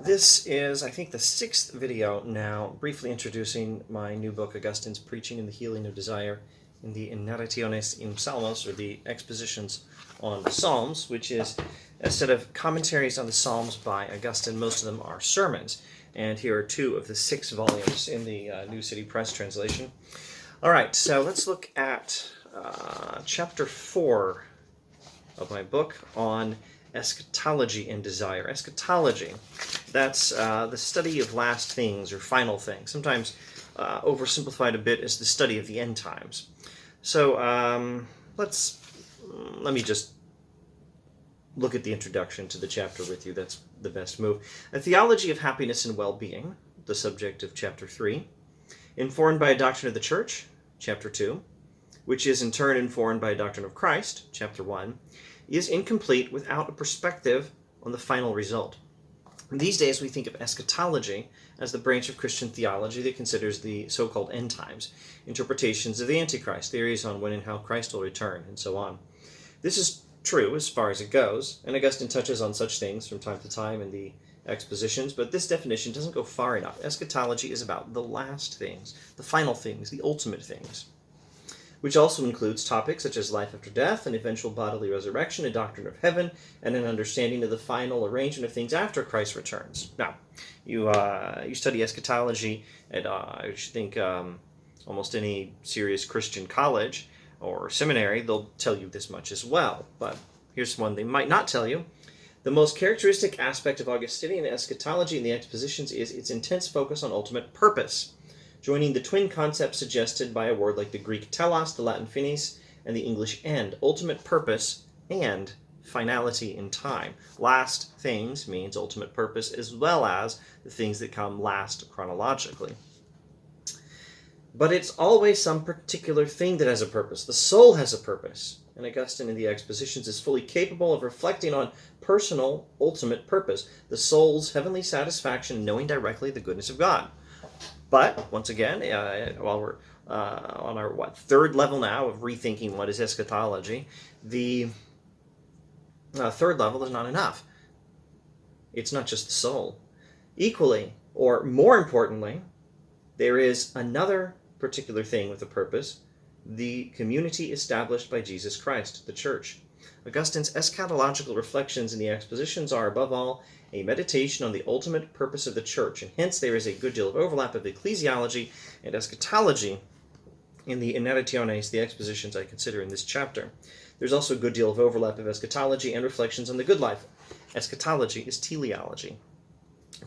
This is, I think, the sixth video now, briefly introducing my new book, Augustine's Preaching in the Healing of Desire, in the Enarrationes in Psalmos, or the Expositions on the Psalms, which is a set of commentaries on the Psalms by Augustine. Most of them are sermons, and here are two of the 6 volumes in the New City Press translation. All right, so let's look at chapter 4 of my book on eschatology and desire. Eschatology, that's the study of last things or final things, sometimes oversimplified a bit as the study of the end times. So let me just look at the introduction to the chapter with you. That's the best move. A theology of happiness and well-being, the subject of chapter 3. Informed by a doctrine of the church, chapter 2, which is in turn informed by a doctrine of Christ, chapter 1, is incomplete without a perspective on the final result. These days we think of eschatology as the branch of Christian theology that considers the so-called end times, interpretations of the Antichrist, theories on when and how Christ will return, and so on. This is true as far as it goes, and Augustine touches on such things from time to time in the Expositions, but this definition doesn't go far enough. Eschatology is about the last things, the final things, the ultimate things, which also includes topics such as life after death, an eventual bodily resurrection, a doctrine of heaven, and an understanding of the final arrangement of things after Christ returns. Now, you study eschatology at, I think, almost any serious Christian college or seminary, they'll tell you this much as well. But here's one they might not tell you. The most characteristic aspect of Augustinian eschatology in the Expositions is its intense focus on ultimate purpose, joining the twin concepts suggested by a word like the Greek telos, the Latin finis, and the English end, ultimate purpose and finality in time. Last things means ultimate purpose, as well as the things that come last chronologically. But it's always some particular thing that has a purpose. The soul has a purpose, and Augustine in the Expositions is fully capable of reflecting on personal ultimate purpose, the soul's heavenly satisfaction, knowing directly the goodness of God. But, once again, while we're on our third level now of rethinking what is eschatology, the third level is not enough. It's not just the soul. Equally, or more importantly, there is another particular thing with a purpose, the community established by Jesus Christ, the church. Augustine's eschatological reflections in the Expositions are, above all, a meditation on the ultimate purpose of the church, and hence there is a good deal of overlap of ecclesiology and eschatology in the Enarrationes, the Expositions I consider in this chapter. There's also a good deal of overlap of eschatology and reflections on the good life. Eschatology is teleology.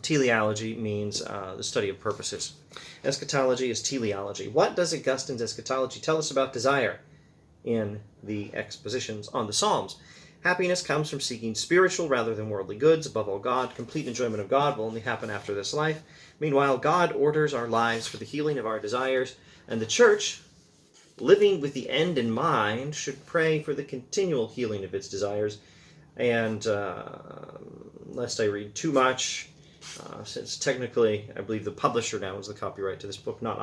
Teleology means the study of purposes. Eschatology is teleology. What does Augustine's eschatology tell us about desire in the Expositions on the Psalms? Happiness comes from seeking spiritual rather than worldly goods. Above all, God. Complete enjoyment of God will only happen after this life. Meanwhile, God orders our lives for the healing of our desires, and the church, living with the end in mind, should pray for the continual healing of its desires. And lest I read too much, since technically I believe the publisher now is the copyright to this book, not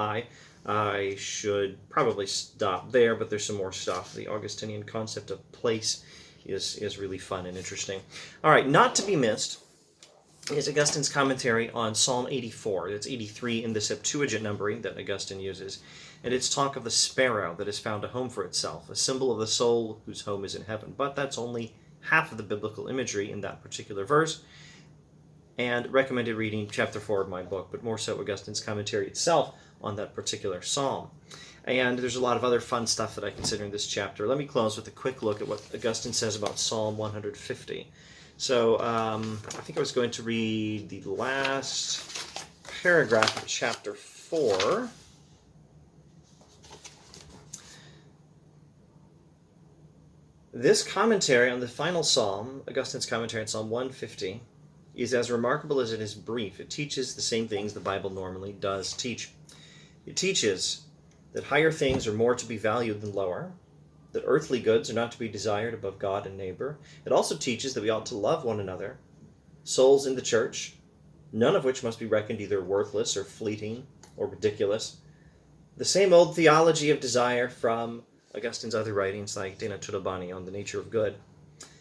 I should probably stop there, but there's some more stuff. The Augustinian concept of place is really fun and interesting. All right, not to be missed is Augustine's commentary on Psalm 84. That's 83 in the Septuagint numbering that Augustine uses. And it's talk of the sparrow that has found a home for itself, a symbol of the soul whose home is in heaven. But that's only half of the biblical imagery in that particular verse. And recommended reading chapter 4 of my book, but more so Augustine's commentary itself on that particular psalm. And there's a lot of other fun stuff that I consider in this chapter. Let me close with a quick look at what Augustine says about Psalm 150. So I think I was going to read the last paragraph of chapter 4. This commentary on the final psalm, Augustine's commentary on Psalm 150, is as remarkable as it is brief. It teaches the same things the Bible normally does teach. It teaches that higher things are more to be valued than lower, that earthly goods are not to be desired above God and neighbor. It also teaches that we ought to love one another, souls in the church, none of which must be reckoned either worthless or fleeting or ridiculous. The same old theology of desire from Augustine's other writings like De Natura Boni on the nature of good.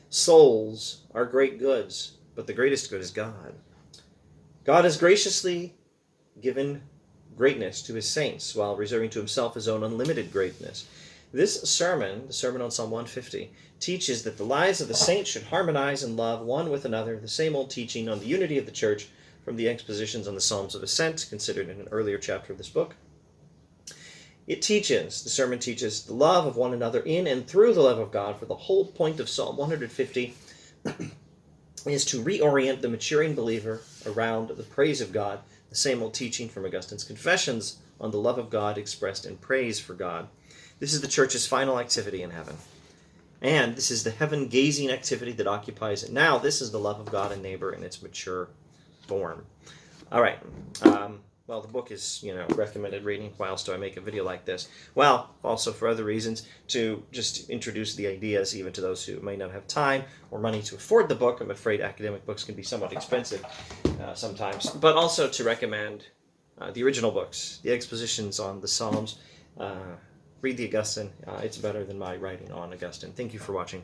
Souls are great goods, but the greatest good is God. God has graciously given greatness to his saints while reserving to himself his own unlimited greatness. This sermon, the sermon on Psalm 150, teaches that the lives of the saints should harmonize and love one with another, the same old teaching on the unity of the church from the Expositions on the Psalms of Ascent, considered in an earlier chapter of this book. The sermon teaches the love of one another in and through the love of God, for the whole point of Psalm 150 is to reorient the maturing believer around the praise of God, the same old teaching from Augustine's Confessions on the love of God expressed in praise for God. This is the church's final activity in heaven. And this is the heaven-gazing activity that occupies it now. This is the love of God and neighbor in its mature form. All right. Well, the book is, recommended reading. Why else do I make a video like this? Well, also for other reasons, to just introduce the ideas even to those who may not have time or money to afford the book. I'm afraid academic books can be somewhat expensive sometimes. But also to recommend the original books, the Expositions on the Psalms. Read the Augustine. It's better than my writing on Augustine. Thank you for watching.